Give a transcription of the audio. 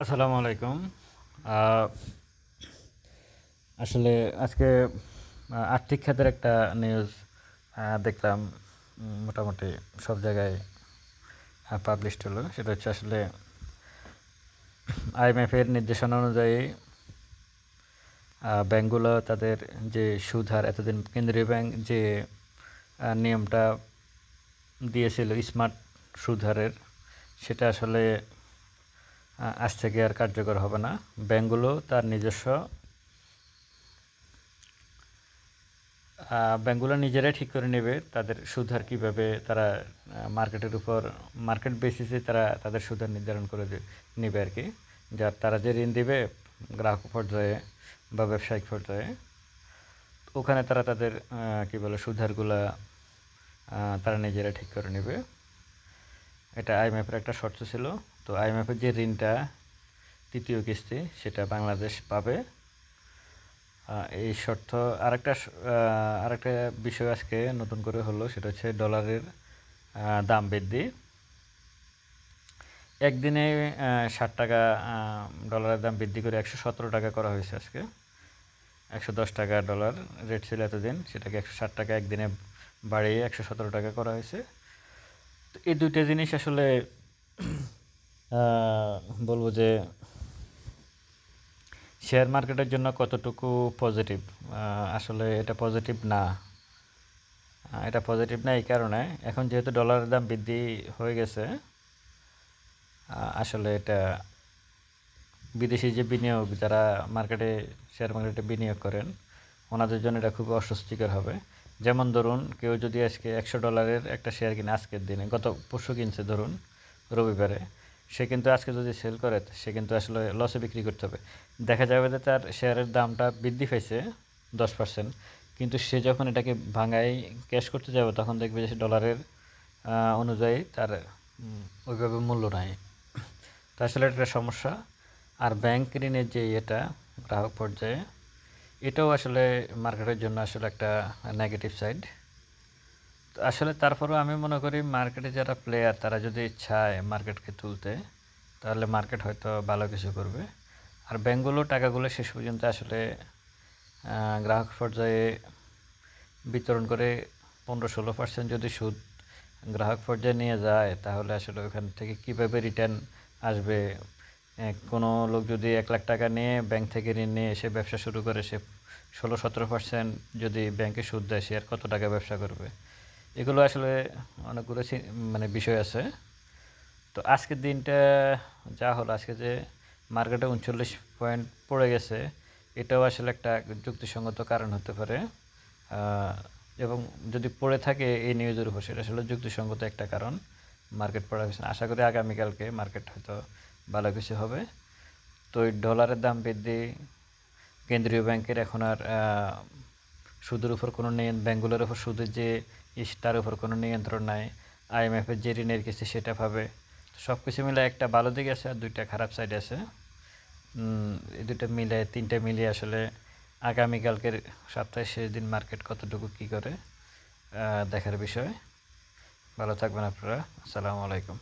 আসসালামু আলাইকুম। আহ, আসলে আজকে আর্থিক খাতের একটা নিউজ দেখলাম। মোটামুটি সব জায়গায় পাবলিশড হলো। সেটা হচ্ছে আসলে আইএমএফের নির্দেশনা অনুযায়ী ব্যাংকগুলো তাদের যে সুদ হার এতদিন কেন্দ্রীয় ব্যাংক যে নিয়মটা দিয়েছিল স্মার্ট সুদ হারের, সেটা আসলে আজ থেকে আর কার্যকর হবে না। ব্যাংকগুলো তার নিজস্ব ব্যাংকগুলো নিজেরাই ঠিক করে নেবে তাদের সুদ হার কীভাবে তারা মার্কেটের উপর মার্কেট বেসিসে তারা তাদের সুদ হার নির্ধারণ করে নেবে আর কি। যার তারা যে ঋণ দেবে গ্রাহক পর্যায়ে বা ব্যবসায়িক পর্যায়ে, ওখানে তারা তাদের কী বলে সুদ হারগুলো তারা নিজেরা ঠিক করে নেবে। এটা আইএমএফের একটা শর্ত ছিল। তো আইএমএফের যে ঋণটা তৃতীয় কিস্তি সেটা বাংলাদেশ পাবে। এই শর্ত আরেকটা বিষয় আজকে নতুন করে হলো, সেটা হচ্ছে ডলারের দাম বৃদ্ধি। একদিনে 60 টাকা ডলারের দাম বৃদ্ধি করে 117 টাকা করা হয়েছে। আজকে 110 টাকা ডলার রেট ছিল এতদিন, সেটাকে 160 টাকা একদিনে বাড়িয়ে 117 টাকা করা হয়েছে। তো এই দুইটা জিনিস আসলে বলবো যে শেয়ার মার্কেটের জন্য কতটুকু পজিটিভ। আসলে এটা পজিটিভ না। এটা পজিটিভ না এই কারণে, এখন যেহেতু ডলারের দাম বৃদ্ধি হয়ে গেছে, আসলে এটা বিদেশি যে বিনিয়োগ, যারা শেয়ার মার্কেটে বিনিয়োগ করেন, ওনাদের জন্য এটা খুব অস্বস্তিকর হবে। যেমন ধরুন, কেউ যদি আজকে $100 একটা শেয়ার কিনে আজকের দিনে, গত পরশু কিনছে ধরুন রবিবারে, সে কিন্তু আজকে যদি সেল করে সে কিন্তু আসলে লসে বিক্রি করতে হবে। দেখা যাবে যে তার শেয়ারের দামটা বৃদ্ধি পাইছে 10%, কিন্তু সে যখন এটাকে ভাঙায় ক্যাশ করতে যাবে তখন দেখবে যে সে ডলারের অনুযায়ী তার ওইভাবে মূল্য নাই। তো আসলে এটা সমস্যা। আর ব্যাংক ঋণের যে এটা গ্রাহক পর্যায়ে, এটাও আসলে মার্কেটের জন্য আসলে একটা নেগেটিভ সাইড। তো আসলে তারপরেও আমি মনে করি মার্কেটে যারা প্লেয়ার তারা যদি চায় মার্কেটকে তুলতে, তাহলে মার্কেট হয়তো ভালো কিছু করবে। আর ব্যাংকগুলো টাকাগুলো শেষ পর্যন্ত আসলে গ্রাহক পর্যায়ে বিতরণ করে 15-16% যদি সুদ গ্রাহক পর্যায়ে নিয়ে যায়, তাহলে আসলে ওখান থেকে কীভাবে রিটার্ন আসবে। কোনো লোক যদি 1 লাখ টাকা নিয়ে ব্যাংক থেকে ঋণ নিয়ে এসে ব্যবসা শুরু করে, সে 16-17% যদি ব্যাংকে সুদ দেয়, সে আর কত টাকা ব্যবসা করবে। এগুলো আসলে অনেকগুলো মানে বিষয় আছে। তো আজকের দিনটা যা হলো, আজকে যে মার্কেটে 39 পয়েন্ট পড়ে গেছে, এটাও আসলে একটা যুক্তিসঙ্গত কারণ হতে পারে। এবং যদি পড়ে থাকে এই নিউজের উপর, সেটা আসলে যুক্তিসঙ্গত একটা কারণ মার্কেট পড়ার পিছনে। আশা করি আগামীকালকে মার্কেট হয়তো ভালো কিছু হবে। তো এই ডলারের দাম বৃদ্ধি, কেন্দ্রীয় ব্যাংকের এখন আর সুদের উপর কোনো ব্যাংকগুলোর উপর সুদের যে তার উপর কোনো নিয়ন্ত্রণ নাই। আইএমএফের যে ঋণের কিস্তি সেটা পাবে। সব কিছু মিলে একটা ভালো দিক আছে আর দুইটা খারাপ সাইড আছে। এই দুটো মিলে তিনটে মিলিয়ে আসলে আগামীকালকের সপ্তাহের শেষ দিন মার্কেট কতটুকু কী করে দেখার বিষয়। ভালো থাকবেন আপনারা। আসসালামু আলাইকুম।